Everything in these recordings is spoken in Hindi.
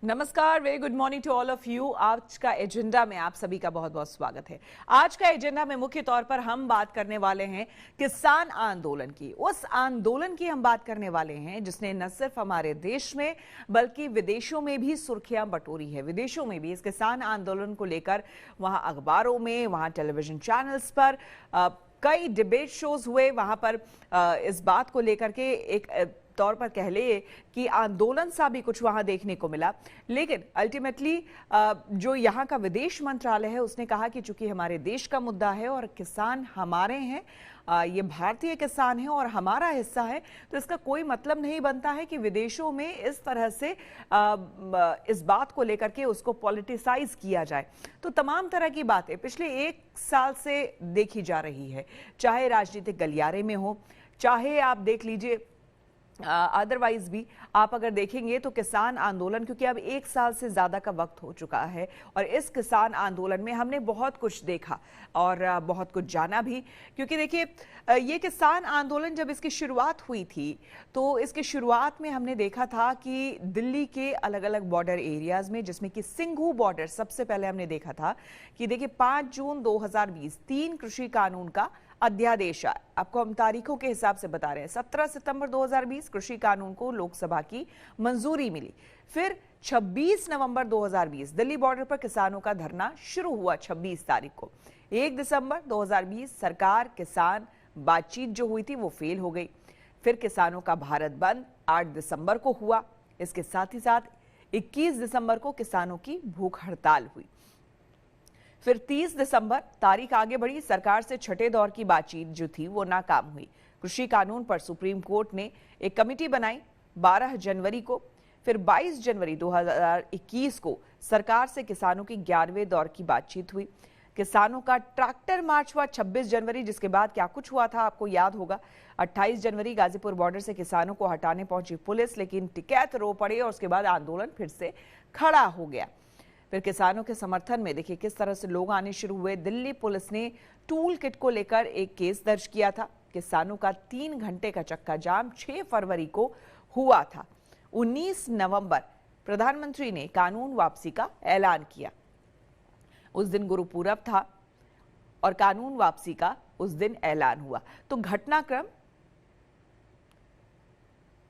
नमस्कार, very good morning to all of you. आज का एजेंडा में आप सभी का बहुत बहुत स्वागत है। आज का एजेंडा में मुख्य तौर पर हम बात करने वाले हैं किसान आंदोलन की। उस आंदोलन की हम बात करने वाले हैं जिसने न सिर्फ हमारे देश में बल्कि विदेशों में भी सुर्खियां बटोरी है। विदेशों में भी इस किसान आंदोलन को लेकर वहां अखबारों में, वहां टेलीविजन चैनल्स पर कई डिबेट शोज हुए। वहां पर इस बात को लेकर के एक तौर पर कह ले कि आंदोलन सा भी कुछ वहां देखने को मिला। लेकिन अल्टीमेटली जो यहाँ का विदेश मंत्रालय है उसने कहा कि चूंकि हमारे देश का मुद्दा है और किसान हमारे हैं, ये भारतीय किसान है और हमारा हिस्सा है, तो इसका कोई मतलब नहीं बनता है कि विदेशों में इस तरह से इस बात को लेकर के उसको पॉलिटिसाइज किया जाए। तो तमाम तरह की बातें पिछले एक साल से देखी जा रही है, चाहे राजनीतिक गलियारे में हो, चाहे आप देख लीजिए अदरवाइज भी आप अगर देखेंगे तो किसान आंदोलन, क्योंकि अब एक साल से ज्यादा का वक्त हो चुका है और इस किसान आंदोलन में हमने बहुत कुछ देखा और बहुत कुछ जाना भी। क्योंकि देखिए ये किसान आंदोलन जब इसकी शुरुआत हुई थी तो इसकी शुरुआत में हमने देखा था कि दिल्ली के अलग अलग बॉर्डर एरियाज में, जिसमें कि सिंघू बॉर्डर सबसे पहले हमने देखा था कि देखिए 5 जून 2020 3 कृषि कानून का अध्यादेश आया। आपको हम तारीखों के हिसाब से बता रहे हैं। 17 सितंबर 2020 कृषि कानून को लोकसभा की मंजूरी मिली। फिर 26 नवंबर 2020 दिल्ली बॉर्डर पर किसानों का धरना शुरू हुआ 26 तारीख को। 1 दिसंबर 2020 सरकार किसान बातचीत जो हुई थी वो फेल हो गई। फिर किसानों का भारत बंद 8 दिसंबर को हुआ। इसके साथ ही साथ 21 दिसंबर को किसानों की भूख हड़ताल हुई। फिर 30 दिसंबर तारीख आगे बढ़ी, सरकार से छठे दौर की बातचीत जो थी वो नाकाम हुई। कृषि कानून पर सुप्रीम कोर्ट ने एक कमेटी बनाई 12 जनवरी को। फिर 22 जनवरी 2021 को सरकार से किसानों की 11वें दौर की बातचीत हुई। किसानों का ट्रैक्टर मार्च हुआ 26 जनवरी, जिसके बाद क्या कुछ हुआ था आपको याद होगा। 28 जनवरी गाजीपुर बॉर्डर से किसानों को हटाने पहुंची पुलिस, लेकिन टिकैत रो पड़े और उसके बाद आंदोलन फिर से खड़ा हो गया। फिर किसानों के समर्थन में देखिए किस तरह से लोग आने शुरू हुए। दिल्ली पुलिस ने टूल किट को लेकर एक केस दर्ज किया था। किसानों का 3 घंटे का चक्का जाम 6 फरवरी को हुआ था। 19 नवंबर प्रधानमंत्री ने कानून वापसी का ऐलान किया। उस दिन गुरुपूरब था और कानून वापसी का उस दिन ऐलान हुआ। तो घटनाक्रम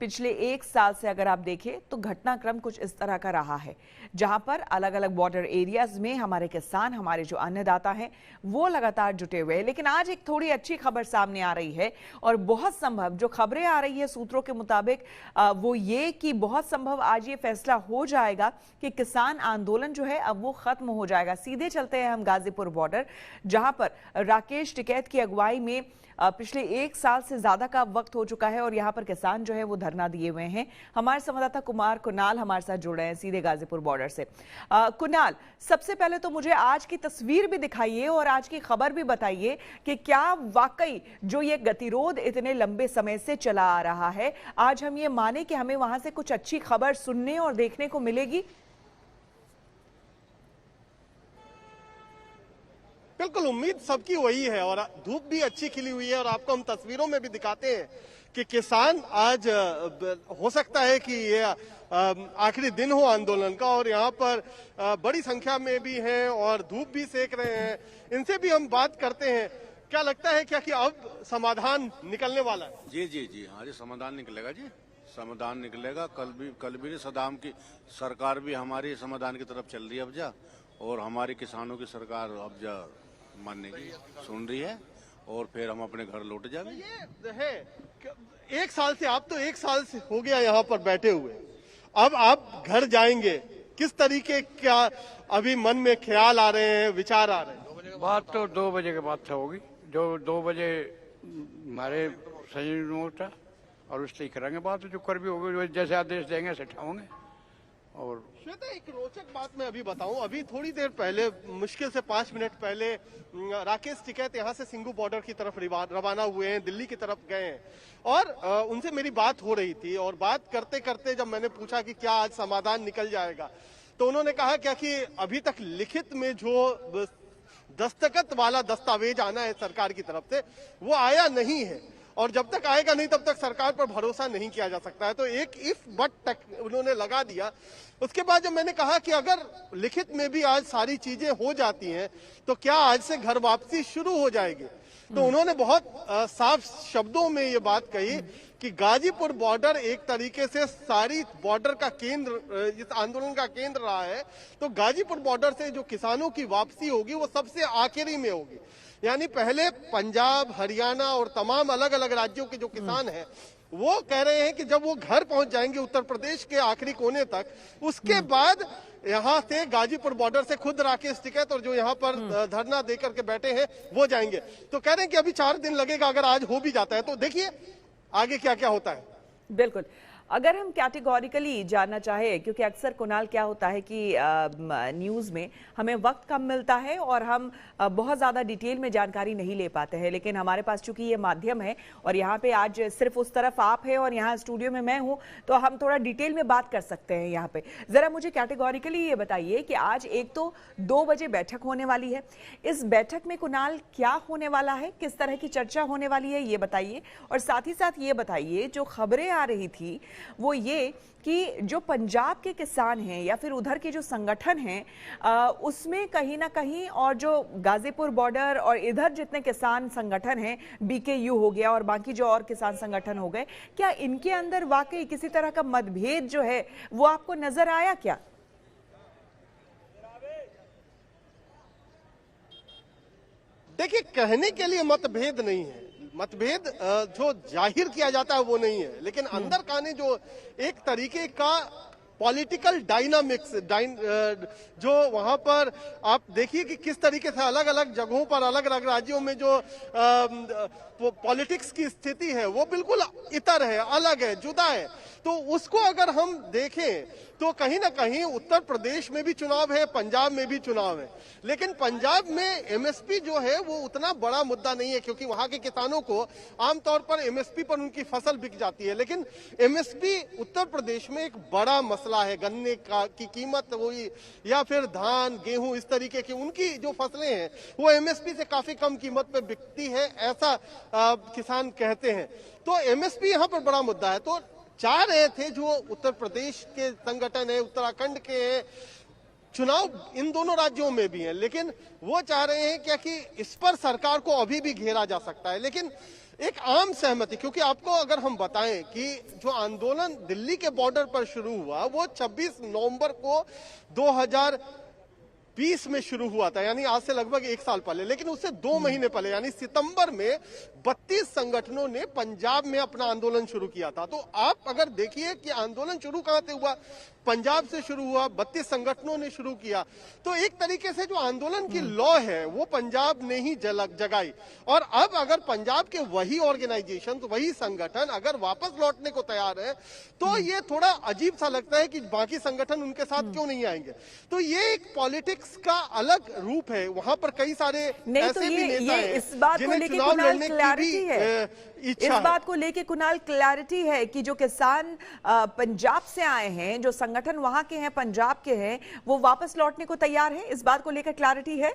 पिछले एक साल से अगर आप देखें तो घटनाक्रम कुछ इस तरह का रहा है, जहां पर अलग अलग बॉर्डर एरियाज में हमारे किसान, हमारे जो अन्नदाता हैं वो लगातार जुटे हुए हैं। लेकिन आज एक थोड़ी अच्छी खबर सामने आ रही है और बहुत संभव जो खबरें आ रही है सूत्रों के मुताबिक वो ये कि बहुत संभव आज ये फैसला हो जाएगा कि किसान आंदोलन जो है अब वो खत्म हो जाएगा। सीधे चलते हैं हम गाजीपुर बॉर्डर, जहां पर राकेश टिकैत की अगुवाई में पिछले एक साल से ज्यादा का वक्त हो चुका है और यहाँ पर किसान जो है वो धरना दिए हुए हैं। हमारे संवाददाता कुणाल हमारे साथ जुड़ रहे हैं सीधे गाजीपुर बॉर्डर से। कुणाल, सबसे पहले तो मुझे आज की तस्वीर भी दिखाइए और आज की खबर भी बताइए कि क्या वाकई जो ये गतिरोध इतने लंबे समय से चला आ रहा है, आज हम ये माने कि हमें वहां से कुछ अच्छी खबर सुनने और देखने को मिलेगी? बिल्कुल, उम्मीद सबकी वही है और धूप भी अच्छी खिली हुई है और आपको हम तस्वीरों में भी दिखाते हैं कि किसान आज हो सकता है कि ये आखिरी दिन हो आंदोलन का और यहाँ पर बड़ी संख्या में भी हैं और धूप भी सेक रहे हैं। इनसे भी हम बात करते हैं। क्या लगता है क्या कि अब समाधान निकलने वाला है? जी हाँ जी, समाधान निकलेगा जी, समाधान निकलेगा। कल भी सदाम की सरकार भी हमारी समाधान की तरफ चल रही है अब जा, और हमारी किसानों की सरकार अब जा मानने की सुन रही है और फिर हम अपने घर लौट जाएंगे। ये है एक साल से, आप तो एक साल से हो गया यहाँ पर बैठे हुए, अब आप घर जाएंगे, किस तरीके क्या अभी मन में ख्याल आ रहे हैं, विचार आ रहे हैं? बात तो 2 बजे के बाद से होगी, जो 2 बजे हमारे संयुक्त मोर्चा और उससे करेंगे बात, जो कर भी होगी, जैसे आदेश देंगे ऐसे उठाओगे। और श्वेता, एक रोचक बात मैं अभी बताऊं, अभी थोड़ी देर पहले, मुश्किल से 5 मिनट पहले राकेश टिकैत यहाँ से सिंघू बॉर्डर की तरफ रवाना हुए हैं, दिल्ली की तरफ गए हैं और उनसे मेरी बात हो रही थी और बात करते करते जब मैंने पूछा कि क्या आज समाधान निकल जाएगा तो उन्होंने कहा क्या कि अभी तक लिखित में जो दस्तखत वाला दस्तावेज आना है सरकार की तरफ से वो आया नहीं है और जब तक आएगा नहीं तब तक सरकार पर भरोसा नहीं किया जा सकता है। तो एक इफ बट तक उन्होंने लगा दिया। उसके बाद जब मैंने कहा कि अगर लिखित में भी आज सारी चीजें हो जाती हैं तो क्या आज से घर वापसी शुरू हो जाएगी, तो उन्होंने बहुत साफ शब्दों में ये बात कही कि गाजीपुर बॉर्डर एक तरीके से सारी बॉर्डर का केंद्र, इस आंदोलन का केंद्र रहा है। तो गाजीपुर बॉर्डर से जो किसानों की वापसी होगी वो सबसे आखिरी में होगी। यानी पहले पंजाब, हरियाणा और तमाम अलग अलग राज्यों के जो किसान हैं वो कह रहे हैं कि जब वो घर पहुंच जाएंगे उत्तर प्रदेश के आखिरी कोने तक, उसके बाद यहाँ से गाजीपुर बॉर्डर से खुद राकेश टिकैत और जो यहाँ पर धरना देकर के बैठे हैं वो जाएंगे। तो कह रहे हैं कि अभी 4 दिन लगेगा, अगर आज हो भी जाता है तो देखिए आगे क्या क्या होता है। बिल्कुल, अगर हम कैटेगोरिकली जानना चाहे, क्योंकि अक्सर कुणाल क्या होता है कि न्यूज़ में हमें वक्त कम मिलता है और हम बहुत ज़्यादा डिटेल में जानकारी नहीं ले पाते हैं, लेकिन हमारे पास चूंकि ये माध्यम है और यहाँ पे आज सिर्फ उस तरफ आप है और यहाँ स्टूडियो में मैं हूँ, तो हम थोड़ा डिटेल में बात कर सकते हैं यहाँ पे। ज़रा मुझे कैटेगोरिकली ये बताइए कि आज एक तो 2 बजे बैठक होने वाली है, इस बैठक में कुणाल क्या होने वाला है, किस तरह की चर्चा होने वाली है, ये बताइए। और साथ ही साथ ये बताइए, जो खबरें आ रही थी वो ये कि जो पंजाब के किसान हैं या फिर उधर के जो संगठन हैं उसमें कहीं ना कहीं, और जो गाजीपुर बॉर्डर और इधर जितने किसान संगठन हैं, बीकेयू हो गया और बाकी जो और किसान संगठन हो गए, क्या इनके अंदर वाकई किसी तरह का मतभेद जो है वो आपको नजर आया क्या? देखिए, कहने के लिए मतभेद नहीं है, मतभेद जो जाहिर किया जाता है वो नहीं है, लेकिन अंदर का ने जो एक तरीके का पॉलिटिकल डायनामिक्स जो वहां पर आप देखिए कि किस तरीके से अलग अलग जगहों पर अलग अलग राज्यों में जो पॉलिटिक्स की स्थिति है वो बिल्कुल इतर है, अलग है, जुदा है। तो उसको अगर हम देखें तो कहीं ना कहीं उत्तर प्रदेश में भी चुनाव है, पंजाब में भी चुनाव है, लेकिन पंजाब में एमएसपी जो है वो उतना बड़ा मुद्दा नहीं है, क्योंकि वहां के किसानों को आमतौर पर एमएसपी पर उनकी फसल बिक जाती है। लेकिन एमएसपी उत्तर प्रदेश में एक बड़ा मसला है, गन्ने की कीमत हुई या फिर धान, गेहूं, इस तरीके की उनकी जो फसलें हैं वो एमएसपी से काफी कम कीमत पे बिकती है, ऐसा किसान कहते हैं। तो एमएसपी यहाँ पर बड़ा मुद्दा है। तो चाह रहे थे जो उत्तर प्रदेश के संगठन है, उत्तराखंड के हैं, चुनाव इन दोनों राज्यों में भी है, लेकिन वो चाह रहे हैं क्या कि इस पर सरकार को अभी भी घेरा जा सकता है। लेकिन एक आम सहमति, क्योंकि आपको अगर हम बताएं कि जो आंदोलन दिल्ली के बॉर्डर पर शुरू हुआ वो 26 नवंबर को 2020 में शुरू हुआ था, यानी आज से लगभग 1 साल पहले। लेकिन उससे 2 महीने पहले यानी सितंबर में 32 संगठनों ने पंजाब में अपना आंदोलन शुरू किया था। तो आप अगर देखिए कि आंदोलन शुरू कहां से हुआ, पंजाब से शुरू हुआ, 32 संगठनों ने शुरू किया। तो एक तरीके से जो आंदोलन की लौ है वो पंजाब ने ही जगाई। और अब अगर पंजाब के वही ऑर्गेनाइजेशन, वही संगठन अगर वापस लौटने को तैयार है तो ये थोड़ा अजीब सा लगता है कि बाकी संगठन उनके साथ क्यों नहीं आएंगे। तो ये एक पॉलिटिक्स का अलग रूप है। वहां पर कई सारे ऐसे भी नेता हैं इस बात को लेके कुणाल क्लैरिटी है, इस बात को लेके कुणाल क्लैरिटी है कि जो किसान पंजाब से आए हैं, जो संगठन वहां के हैं, पंजाब के हैं, वो वापस लौटने को तैयार है, इस बात को लेकर क्लैरिटी है।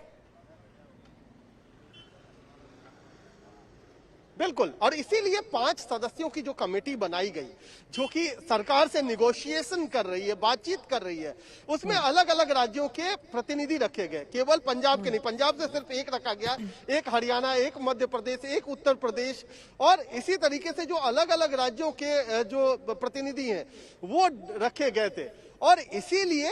बिल्कुल, और इसीलिए 5 सदस्यों की जो कमेटी बनाई गई जो कि सरकार से निगोशिएशन कर रही है, बातचीत कर रही है, उसमें अलग अलग राज्यों के प्रतिनिधि रखे गए, केवल पंजाब के नहीं। पंजाब से सिर्फ एक रखा गया, एक हरियाणा, एक मध्य प्रदेश, एक उत्तर प्रदेश, और इसी तरीके से जो अलग अलग राज्यों के जो प्रतिनिधि हैं वो रखे गए थे। और इसीलिए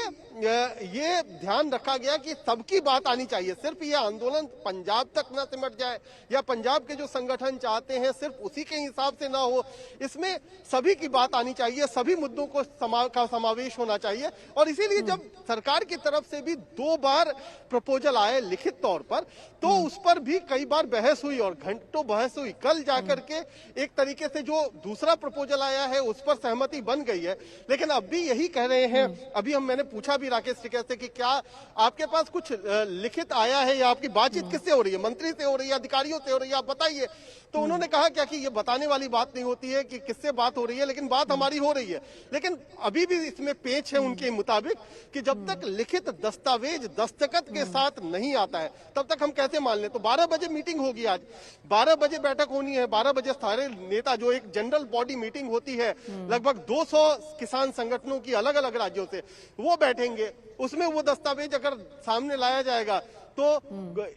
ये ध्यान रखा गया कि सबकी बात आनी चाहिए, सिर्फ ये आंदोलन पंजाब तक ना सिमट जाए या पंजाब के जो संगठन चाहते हैं सिर्फ उसी के हिसाब से ना हो, इसमें सभी की बात आनी चाहिए, सभी मुद्दों को का समावेश होना चाहिए। और इसीलिए जब सरकार की तरफ से भी 2 बार प्रपोजल आए लिखित तौर पर, तो उस पर भी कई बार बहस हुई और घंटों बहस हुई। कल जाकर के एक तरीके से जो दूसरा प्रपोजल आया है उस पर सहमति बन गई है, लेकिन अब भी यही कह रहे हैं हैं। अभी मैंने पूछा भी राकेश टिकैत से कि क्या आपके पास कुछ लिखित आया है या आपकी बातचीत किससे हो रही है, मंत्री से हो रही है, अधिकारियों से हो रही है, आप बताइए। तो उन्होंने कहा क्या कि ये बताने वाली बात नहीं होती है कि किससे बात हो रही है, लेकिन बात हमारी हो रही है। लेकिन अभी भी इसमें पेच है उनके मुताबिक कि जब तक लिखित दस्तावेज दस्तखत के साथ नहीं आता है तब तक हम कैसे मान लें। तो 12 बजे मीटिंग होगी, आज 12 बजे बैठक होनी है। 12 बजे सारे नेता, जो एक जनरल बॉडी मीटिंग होती है लगभग 200 किसान संगठनों की अलग अलग राज्यों से, वो बैठेंगे। उसमें वो दस्तावेज अगर सामने लाया जाएगा तो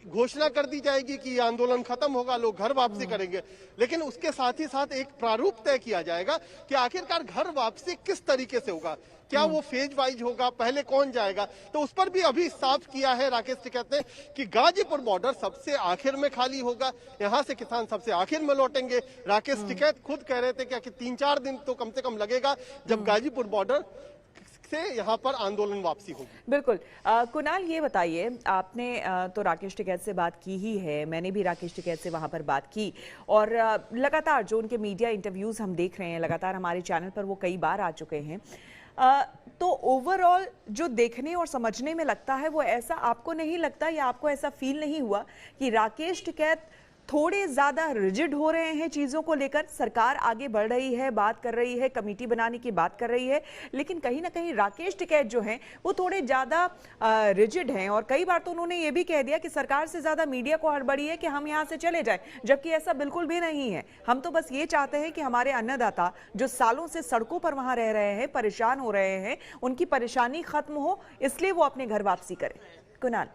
घोषणा कर दी जाएगी कि ये आंदोलन खत्म होगा, लोग घर वापसी करेंगे। लेकिन उसके साथ ही साथ एक प्रारूप तय किया जाएगा कि आखिरकार घर वापसी किस तरीके से होगा, क्या वो फेज वाइज होगा, पहले कौन जाएगा। तो उस पर भी अभी साफ किया है राकेश टिकैत ने कि गाजीपुर बॉर्डर सबसे आखिर में खाली होगा, यहां से किसान सबसे आखिर में लौटेंगे। राकेश टिकैत खुद कह रहे थे कि 3-4 दिन तो कम से कम लगेगा जब गाजीपुर बॉर्डर से यहाँ पर आंदोलन वापसी होगी। बिल्कुल। कुणाल, ये बताइए, आपने तो राकेश टिकैत से बात की ही है, मैंने भी राकेश टिकैत से वहां पर बात की, और लगातार जो उनके मीडिया इंटरव्यूज हम देख रहे हैं, लगातार हमारे चैनल पर वो कई बार आ चुके हैं। तो ओवरऑल जो देखने और समझने में लगता है वो ऐसा आपको नहीं लगता, या आपको ऐसा फील नहीं हुआ कि राकेश टिकैत थोड़े ज्यादा रिजिड हो रहे हैं चीजों को लेकर? सरकार आगे बढ़ रही है, बात कर रही है, कमेटी बनाने की बात कर रही है, लेकिन कहीं ना कहीं राकेश टिकैत जो हैं वो थोड़े ज्यादा रिजिड हैं। और कई बार तो उन्होंने ये भी कह दिया कि सरकार से ज्यादा मीडिया को हड़बड़ी है कि हम यहाँ से चले जाएं, जबकि ऐसा बिल्कुल भी नहीं है। हम तो बस ये चाहते हैं कि हमारे अन्नदाता जो सालों से सड़कों पर वहां रह रहे हैं, परेशान हो रहे हैं, उनकी परेशानी खत्म हो, इसलिए वो अपने घर वापसी करें। कुणाल?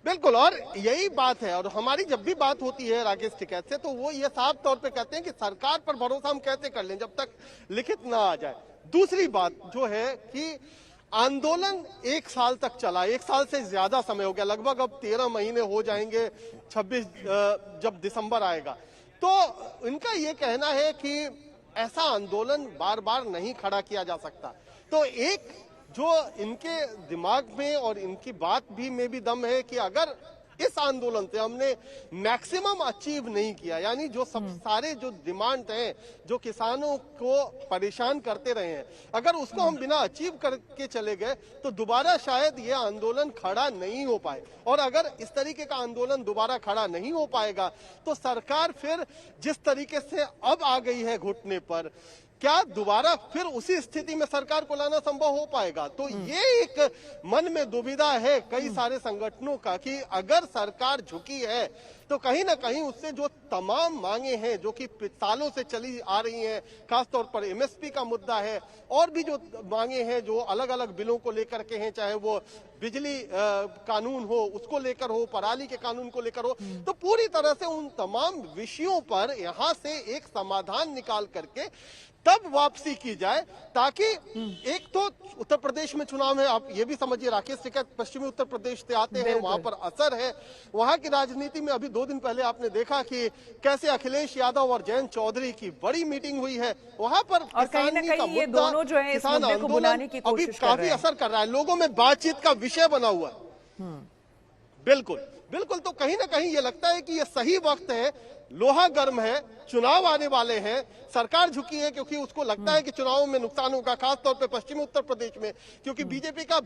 बिल्कुल, और यही बात है। और हमारी जब भी बात होती है राकेश टिकैत से तो वो ये साफ तौर पे कहते हैं कि सरकार पर भरोसा हम कैसे कर लें जब तक लिखित ना आ जाए। दूसरी बात जो है कि आंदोलन 1 साल तक चला, 1 साल से ज्यादा समय हो गया, लगभग अब 13 महीने हो जाएंगे 26 जब दिसंबर आएगा। तो इनका ये कहना है कि ऐसा आंदोलन बार बार नहीं खड़ा किया जा सकता। तो एक जो इनके दिमाग में और इनकी बात भी में भी दम है कि अगर इस आंदोलन से हमने मैक्सिमम अचीव नहीं किया, यानी जो सब सारे जो डिमांड हैं जो किसानों को परेशान करते रहे हैं, अगर उसको हम बिना अचीव करके चले गए तो दोबारा शायद ये आंदोलन खड़ा नहीं हो पाए। और अगर इस तरीके का आंदोलन दोबारा खड़ा नहीं हो पाएगा तो सरकार फिर जिस तरीके से अब आ गई है घुटने पर, क्या दोबारा फिर उसी स्थिति में सरकार को लाना संभव हो पाएगा? तो ये एक मन में दुविधा है कई सारे संगठनों का कि अगर सरकार झुकी है तो कहीं ना कहीं उससे जो तमाम मांगे हैं जो कि सालों से चली आ रही हैं, खासतौर पर एमएसपी का मुद्दा है, और भी जो मांगे हैं जो अलग अलग बिलों को लेकर के हैं, चाहे वो बिजली कानून हो उसको लेकर हो, पराली के कानून को लेकर हो, तो पूरी तरह से उन तमाम विषयों पर यहाँ से एक समाधान निकाल करके तब वापसी की जाए, ताकि एक तो उत्तर प्रदेश में चुनाव है, आप ये भी समझिए, राकेश टिकैत पश्चिमी उत्तर प्रदेश से आते हैं, वहां पर असर है, वहां की राजनीति में अभी 2 दिन पहले आपने देखा कि कैसे अखिलेश यादव और जयंत चौधरी की बड़ी मीटिंग हुई है, वहां पर और कहीं ना कहीं ये दोनों जो है इस मुद्दे को बुलाने की अभी कोशिश कर रहे काफी हैं। असर कर रहा है, लोगों में बातचीत का विषय बना हुआ है। बिल्कुल बिल्कुल, तो कहीं ना कहीं ये लगता है कि ये सही वक्त है, लोहा गर्म है, चुनाव आने वाले हैं, सरकार झुकी है क्योंकि उसको लगता है कि चुनावों में नुकसान होगा, खासतौर पे पश्चिमी उत्तर प्रदेश में, क्योंकि बीजेपी का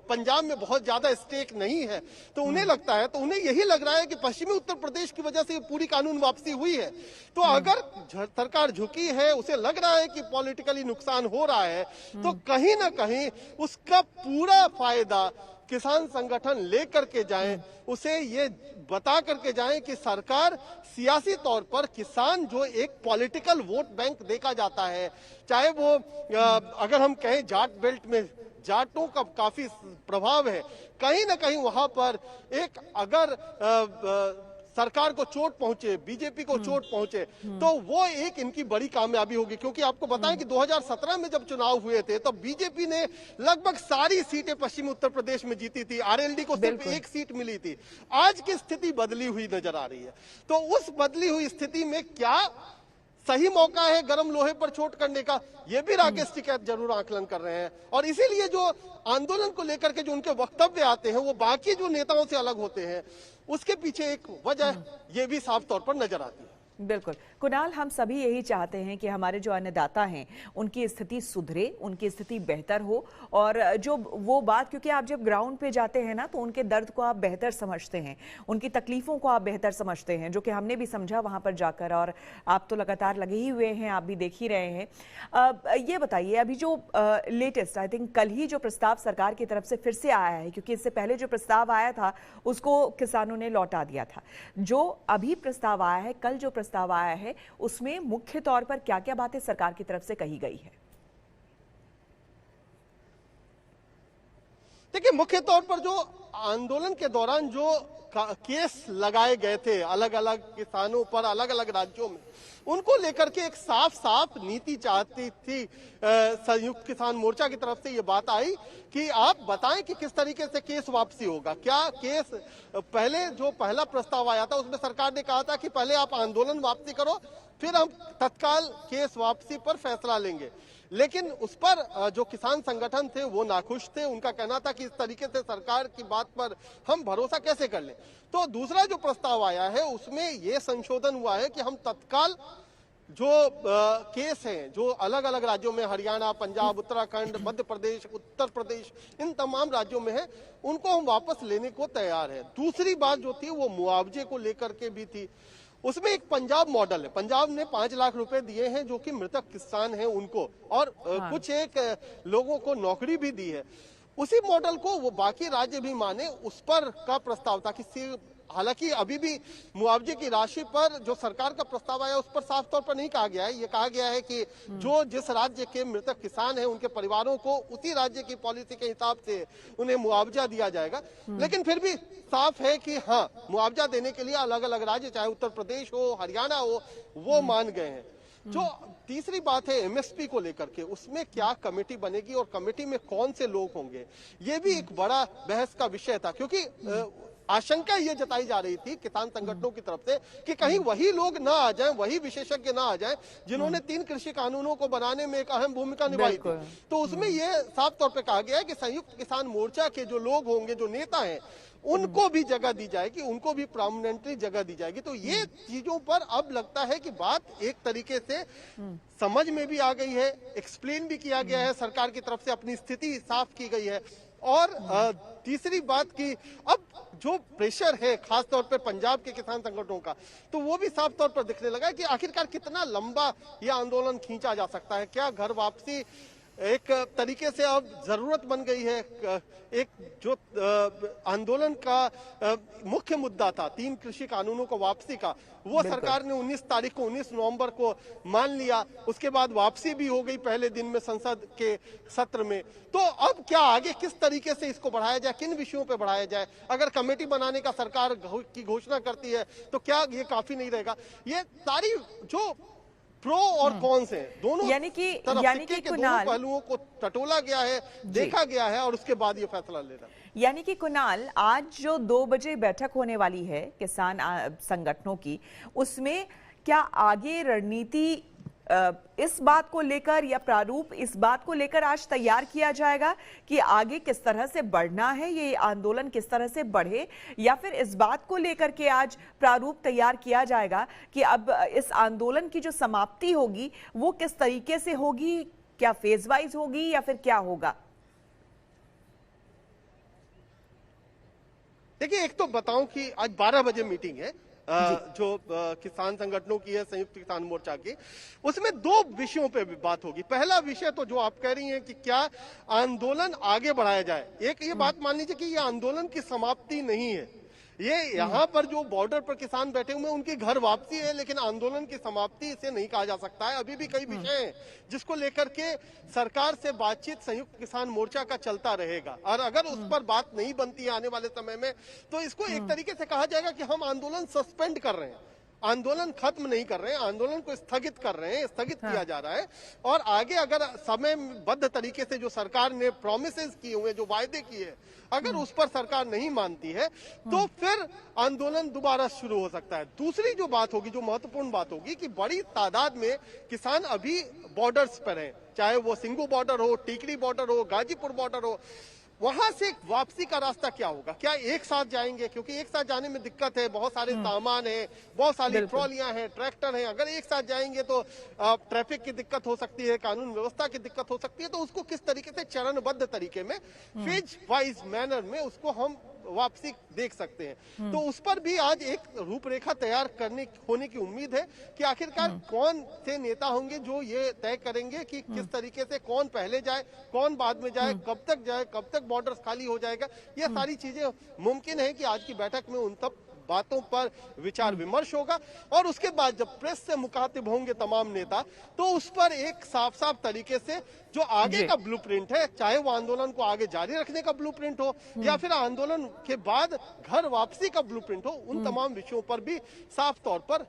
पंजाब में बहुत ज्यादा स्टेक नहीं है, तो उन्हें लगता है, तो उन्हें यही लग रहा है कि पश्चिमी उत्तर प्रदेश की वजह से पूरी कानून वापसी हुई है। तो अगर सरकार झुकी है, उसे लग रहा है कि पॉलिटिकली नुकसान हो रहा है, तो कहीं ना कहीं उसका पूरा फायदा किसान संगठन लेकर के जाएं, उसे ये बता करके जाएं कि सरकार सियासी तौर पर किसान जो एक पॉलिटिकल वोट बैंक देखा जाता है, चाहे वो अगर हम कहें जाट बेल्ट में जाटों का काफी प्रभाव है, कहीं ना कहीं वहां पर एक अगर सरकार को चोट पहुंचे, बीजेपी को चोट पहुंचे, तो वो एक इनकी बड़ी कामयाबी होगी। क्योंकि आपको बताएं कि 2017 में जब चुनाव हुए थे तब बीजेपी ने लगभग सारी सीटें पश्चिमी उत्तर प्रदेश में जीती थी, आरएलडी को सिर्फ 1 सीट मिली थी। आज की स्थिति बदली हुई नजर आ रही है, तो उस बदली हुई स्थिति में क्या सही मौका है गर्म लोहे पर चोट करने का, ये भी राकेश टिकैत जरूर आकलन कर रहे हैं। और इसीलिए जो आंदोलन को लेकर के जो उनके वक्तव्य आते हैं वो बाकी जो नेताओं से अलग होते हैं, उसके पीछे एक वजह ये भी साफ तौर पर नजर आती है। बिल्कुल कुणाल, हम सभी यही चाहते हैं कि हमारे जो अन्नदाता हैं उनकी स्थिति सुधरे, उनकी स्थिति बेहतर हो। और जो वो बात, क्योंकि आप जब ग्राउंड पे जाते हैं ना तो उनके दर्द को आप बेहतर समझते हैं, उनकी तकलीफों को आप बेहतर समझते हैं, जो कि हमने भी समझा वहां पर जाकर। और आप तो लगातार लगे ही हुए हैं, आप भी देख ही रहे हैं। ये बताइए, अभी जो लेटेस्ट आई थिंक कल ही जो प्रस्ताव सरकार की तरफ से फिर से आया है, क्योंकि इससे पहले जो प्रस्ताव आया था उसको किसानों ने लौटा दिया था, जो अभी प्रस्ताव आया है, कल जो प्रस्ताव आया है, उसमें मुख्य तौर पर क्या क्या बातें सरकार की तरफ से कही गई है? देखिए, मुख्य तौर पर जो आंदोलन के दौरान जो केस लगाए गए थे अलग अलग किसानों पर अलग अलग राज्यों में, उनको लेकर के एक साफ साफ नीति चाहती थी संयुक्त किसान मोर्चा की तरफ से ये बात आई कि आप बताएं कि किस तरीके से केस वापसी होगा। क्या केस, पहले जो पहला प्रस्ताव आया था उसमें सरकार ने कहा था कि पहले आप आंदोलन वापसी करो, फिर हम तत्काल केस वापसी पर फैसला लेंगे। लेकिन उस पर जो किसान संगठन थे वो नाखुश थे। उनका कहना था कि इस तरीके से सरकार की बात पर हम भरोसा कैसे कर लें। तो दूसरा जो प्रस्ताव आया है उसमें ये संशोधन हुआ है कि हम तत्काल जो केस हैं जो अलग अलग राज्यों में, हरियाणा, पंजाब, उत्तराखंड, मध्य प्रदेश, उत्तर प्रदेश, इन तमाम राज्यों में है, उनको हम वापस लेने को तैयार है। दूसरी बात जो थी वो मुआवजे को लेकर के भी थी। उसमें एक पंजाब मॉडल है, पंजाब ने 5 लाख रुपए दिए हैं जो कि मृतक किसान हैं उनको, और कुछ एक लोगों को नौकरी भी दी है। उसी मॉडल को वो बाकी राज्य भी माने, उस पर का प्रस्ताव था कि हालांकि अभी भी मुआवजे की राशि पर जो सरकार का प्रस्ताव आया उस पर साफ तौर पर नहीं कहा गया है। ये कहा गया है कि जो जिस राज्य के मृतक किसान हैं उनके परिवारों को उसी राज्य की पॉलिसी के हिसाब से उन्हें मुआवजा दिया जाएगा। लेकिन फिर भी साफ है कि हाँ, मुआवजा देने के लिए अलग अलग राज्य, चाहे उत्तर प्रदेश हो, हरियाणा हो, वो मान गए हैं। जो तीसरी बात है एमएसपी को लेकर के, उसमें क्या कमेटी बनेगी और कमेटी में कौन से लोग होंगे, ये भी एक बड़ा बहस का विषय था। क्योंकि आशंका ये जताई जा रही थी किसान संगठनों की तरफ से कि कहीं वही लोग ना आ जाएं, वही विशेषज्ञ ना आ जाएं जिन्होंने 3 कृषि कानूनों को बनाने में एक अहम भूमिका निभाई थी। तो उसमें ये साफ तौर पे कहा गया है कि संयुक्त किसान मोर्चा के जो लोग होंगे, जो नेता हैं, उनको भी जगह दी जाएगी, उनको भी प्रोमिनेंटली जगह दी जाएगी। तो ये चीजों पर अब लगता है कि बात एक तरीके से समझ में भी आ गई है, एक्सप्लेन भी किया गया है, सरकार की तरफ से अपनी स्थिति साफ की गई है। और तीसरी बात की अब जो प्रेशर है खास तौर पे पंजाब के किसान संगठनों का, तो वो भी साफ तौर पर दिखने लगा है कि आखिरकार कितना लंबा ये आंदोलन खींचा जा सकता है। क्या घर वापसी एक तरीके से अब जरूरत बन गई है? एक जो आंदोलन का मुख्य मुद्दा था 3 कृषि कानूनों को वापसी का, वो सरकार ने 19 तारीख को, 19 नवंबर को मान लिया। उसके बाद वापसी भी हो गई पहले दिन में संसद के सत्र में। तो अब क्या आगे किस तरीके से इसको बढ़ाया जाए, किन विषयों पे बढ़ाया जाए? अगर कमेटी बनाने का सरकार की घोषणा करती है तो क्या ये काफी नहीं रहेगा? ये सारी जो प्रो और कौन से दोनों यानी कि दोनों पहलुओं को टटोला गया है, देखा गया है और उसके बाद ये फैसला लेना। यानी कि कुणाल, आज जो 2 बजे बैठक होने वाली है किसान संगठनों की, उसमें क्या आगे रणनीति इस बात को लेकर या प्रारूप इस बात को लेकर आज तैयार किया जाएगा कि आगे किस तरह से बढ़ना है, ये आंदोलन किस तरह से बढ़े, या फिर इस बात को लेकर के आज प्रारूप तैयार किया जाएगा कि अब इस आंदोलन की जो समाप्ति होगी वो किस तरीके से होगी, क्या फेज वाइज होगी या फिर क्या होगा? देखिए, एक तो बताऊं कि आज 12 बजे मीटिंग है जो किसान संगठनों की है, संयुक्त किसान मोर्चा की। उसमें 2 विषयों पे भी बात होगी। पहला विषय तो जो आप कह रही हैं कि क्या आंदोलन आगे बढ़ाया जाए। एक ये बात मान लीजिए कि ये आंदोलन की समाप्ति नहीं है, ये यहाँ पर जो बॉर्डर पर किसान बैठे हुए हैं उनकी घर वापसी है, लेकिन आंदोलन की समाप्ति इसे नहीं कहा जा सकता है। अभी भी कई विषय हैं जिसको लेकर के सरकार से बातचीत संयुक्त किसान मोर्चा का चलता रहेगा, और अगर उस पर बात नहीं बनती है आने वाले समय में तो इसको एक तरीके से कहा जाएगा कि हम आंदोलन सस्पेंड कर रहे हैं, आंदोलन खत्म नहीं कर रहे हैं, आंदोलन को स्थगित कर रहे हैं, स्थगित किया जा रहा है। और आगे अगर समयबद्ध तरीके से जो सरकार ने प्रोमिसेस किए हुए, जो वायदे किए, अगर उस पर सरकार नहीं मानती है तो फिर आंदोलन दोबारा शुरू हो सकता है। दूसरी जो बात होगी, जो महत्वपूर्ण बात होगी, कि बड़ी तादाद में किसान अभी बॉर्डर्स पर हैं, चाहे वो सिंगू बॉर्डर हो, टीकरी बॉर्डर हो, गाजीपुर बॉर्डर हो, वहां से वापसी का रास्ता क्या होगा? क्या एक साथ जाएंगे? क्योंकि एक साथ जाने में दिक्कत है, बहुत सारे सामान है, बहुत सारी ट्रॉलियां हैं, ट्रैक्टर हैं। अगर एक साथ जाएंगे तो ट्रैफिक की दिक्कत हो सकती है, कानून व्यवस्था की दिक्कत हो सकती है। तो उसको किस तरीके से चरणबद्ध तरीके में, फेज वाइज मैनर में उसको हम वापसी देख सकते हैं। तो उस पर भी आज एक रूपरेखा तैयार होने की उम्मीद है कि आखिरकार कौन से नेता होंगे जो ये तय करेंगे कि किस तरीके से कौन पहले जाए, कौन बाद में जाए, कब तक बॉर्डर्स खाली हो जाएगा। ये सारी चीजें मुमकिन है कि आज की बैठक में उन तब बातों पर विचार विमर्श होगा और उसके बाद जब प्रेस से मुखातिब होंगे तमाम नेता, तो उस पर एक साफ साफ तरीके से जो आगे का ब्लूप्रिंट है, चाहे वो आंदोलन को आगे जारी रखने का ब्लूप्रिंट हो या फिर आंदोलन के बाद घर वापसी का ब्लूप्रिंट हो, उन तमाम विषयों पर भी साफ तौर पर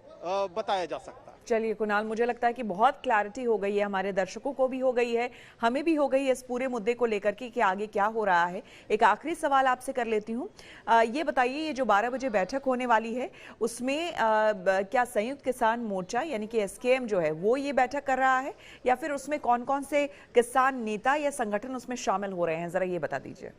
बताया जा सकता है। चलिए कुणाल, मुझे लगता है कि बहुत क्लैरिटी हो गई है, हमारे दर्शकों को भी हो गई है, हमें भी हो गई है इस पूरे मुद्दे को लेकर के कि आगे क्या हो रहा है। एक आखिरी सवाल आपसे कर लेती हूँ, ये बताइए, ये जो 12 बजे बैठक होने वाली है उसमें क्या संयुक्त किसान मोर्चा यानी कि एसकेएम जो है वो ये बैठक कर रहा है या फिर उसमें कौन कौन से किसान नेता या संगठन उसमें शामिल हो रहे हैं, जरा ये बता दीजिए।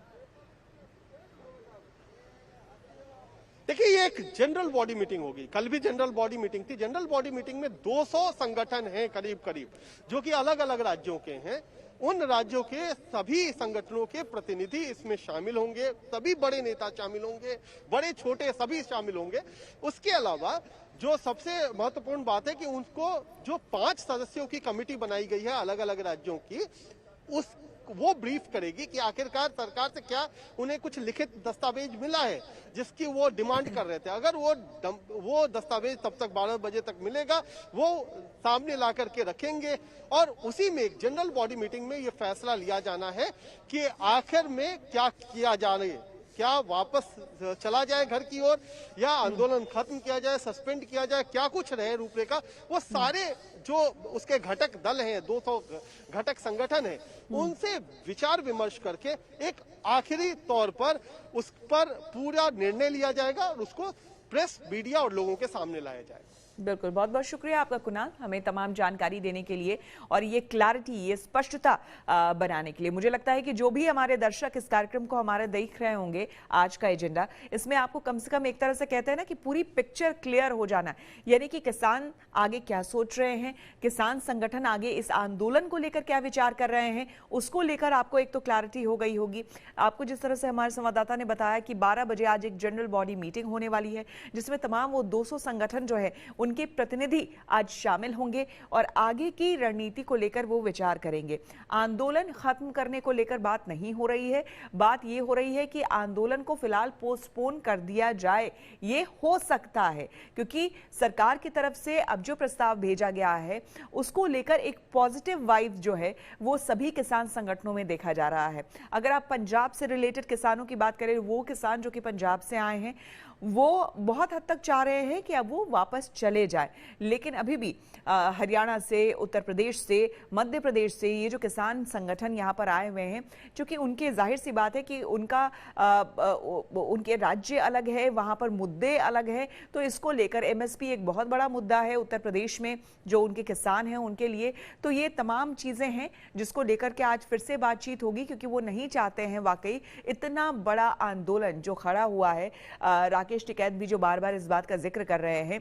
देखिए, ये एक जनरल बॉडी मीटिंग होगी। कल भी जनरल बॉडी मीटिंग थी। जनरल बॉडी मीटिंग में 200 संगठन हैं करीब करीब, जो कि अलग अलग राज्यों के हैं। उन राज्यों के सभी संगठनों के प्रतिनिधि इसमें शामिल होंगे, सभी बड़े नेता शामिल होंगे, बड़े छोटे सभी शामिल होंगे। उसके अलावा जो सबसे महत्वपूर्ण बात है कि उनको जो 5 सदस्यों की कमेटी बनाई गई है अलग अलग राज्यों की, वो ब्रीफ करेगी कि आखिरकार सरकार से क्या उन्हें कुछ लिखित दस्तावेज मिला है जिसकी वो डिमांड कर रहे थे। अगर वो दस्तावेज तब तक 12 बजे तक मिलेगा, वो सामने ला करके रखेंगे और उसी में एक जनरल बॉडी मीटिंग में ये फैसला लिया जाना है कि आखिर में क्या किया जा रहा है। क्या वापस चला जाए घर की ओर या आंदोलन खत्म किया जाए, सस्पेंड किया जाए, क्या कुछ रहे रूपरेखा, वो सारे जो उसके घटक दल हैं, 200 घटक संगठन हैं, उनसे विचार विमर्श करके एक आखिरी तौर पर उस पर पूरा निर्णय लिया जाएगा और उसको प्रेस, मीडिया और लोगों के सामने लाया जाएगा। बिल्कुल, बहुत बहुत शुक्रिया आपका कुणाल, हमें तमाम जानकारी देने के लिए और ये क्लैरिटी, ये स्पष्टता बनाने के लिए। मुझे लगता है कि जो भी हमारे दर्शक इस कार्यक्रम को हमारे देख रहे होंगे, आज का एजेंडा, इसमें आपको कम से कम एक तरह से कहते हैं ना कि पूरी पिक्चर क्लियर हो जाना है, यानी कि किसान आगे क्या सोच रहे हैं, किसान संगठन आगे इस आंदोलन को लेकर क्या विचार कर रहे हैं, उसको लेकर आपको एक तो क्लैरिटी हो गई होगी। आपको जिस तरह से हमारे संवाददाता ने बताया कि 12 बजे आज एक जनरल बॉडी मीटिंग होने वाली है जिसमें तमाम वो 200 संगठन जो है उनके प्रतिनिधि आज शामिल होंगे और आगे की रणनीति को लेकर वो विचार करेंगे। आंदोलन खत्म करने को लेकर बात नहीं हो रही है, बात ये हो रही है कि आंदोलन को फिलहाल पोस्टपोन कर दिया जाए। ये हो सकता है क्योंकि सरकार की तरफ से अब जो प्रस्ताव भेजा गया है उसको लेकर एक पॉजिटिव वाइब जो है वो सभी किसान संगठनों में देखा जा रहा है। अगर आप पंजाब से रिलेटेड किसानों की बात करें, वो किसान जो कि पंजाब से आए हैं वो बहुत हद तक चाह रहे हैं कि अब वो वापस चले जाए, लेकिन अभी भी हरियाणा से, उत्तर प्रदेश से, मध्य प्रदेश से ये जो किसान संगठन यहाँ पर आए हुए हैं, क्योंकि उनके जाहिर सी बात है कि उनके राज्य अलग है, वहाँ पर मुद्दे अलग हैं, तो इसको लेकर एमएसपी एक बहुत बड़ा मुद्दा है उत्तर प्रदेश में जो उनके किसान हैं उनके लिए। तो ये तमाम चीज़ें हैं जिसको लेकर के आज फिर से बातचीत होगी क्योंकि वो नहीं चाहते हैं वाकई इतना बड़ा आंदोलन जो खड़ा हुआ है। राकेश टिकैत भी जो बार बार इस बात का जिक्र कर रहे हैं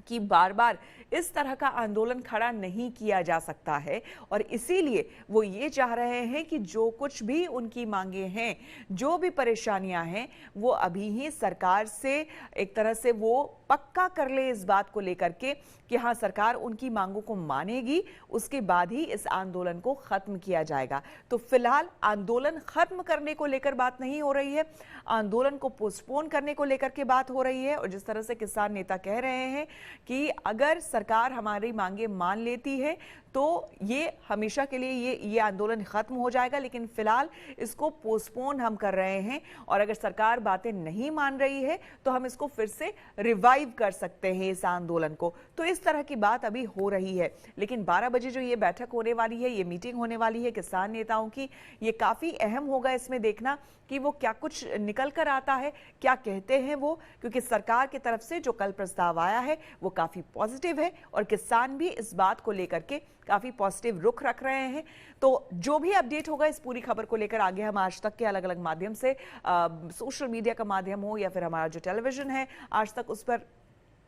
कि बार बार इस तरह का आंदोलन खड़ा नहीं किया जा सकता है और इसीलिए वो ये चाह रहे हैं कि जो कुछ भी उनकी मांगे हैं, जो भी परेशानियां हैं, वो अभी ही सरकार से एक तरह से वो पक्का कर ले इस बात को लेकर के कि हाँ सरकार उनकी मांगों को मानेगी, उसके बाद ही इस आंदोलन को खत्म किया जाएगा। तो फिलहाल आंदोलन खत्म करने को लेकर बात नहीं हो रही है, आंदोलन को पोस्टपोन करने को लेकर के बात हो रही है। और जिस तरह से किसान नेता कह रहे हैं कि अगर सरकार हमारी मांगे मान लेती है तो ये हमेशा के लिए ये आंदोलन खत्म हो जाएगा, लेकिन फिलहाल इसको पोस्टपोन हम कर रहे हैं और अगर सरकार बातें नहीं मान रही है तो हम इसको फिर से रिवाइव कर सकते हैं इस आंदोलन को। तो इस तरह की बात अभी हो रही है, लेकिन 12 बजे जो ये बैठक होने वाली है, ये मीटिंग होने वाली है किसान नेताओं की, ये काफी अहम होगा इसमें देखना कि वो क्या कुछ निकल कर आता है, क्या कहते हैं वो, क्योंकि सरकार की तरफ से जो कल प्रस्ताव आया है वो काफी पॉजिटिव है और किसान भी इस बात को लेकर के काफी पॉजिटिव रुख रख रहे हैं। तो जो भी अपडेट होगा इस पूरी खबर को लेकर आगे हम आज तक के अलग अलग माध्यम से, सोशल मीडिया का माध्यम हो या फिर हमारा जो टेलीविजन है आज तक, उस पर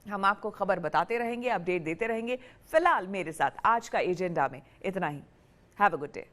हम आपको खबर बताते रहेंगे, अपडेट देते रहेंगे। फिलहाल मेरे साथ आज का एजेंडा में इतना ही। Have a good day.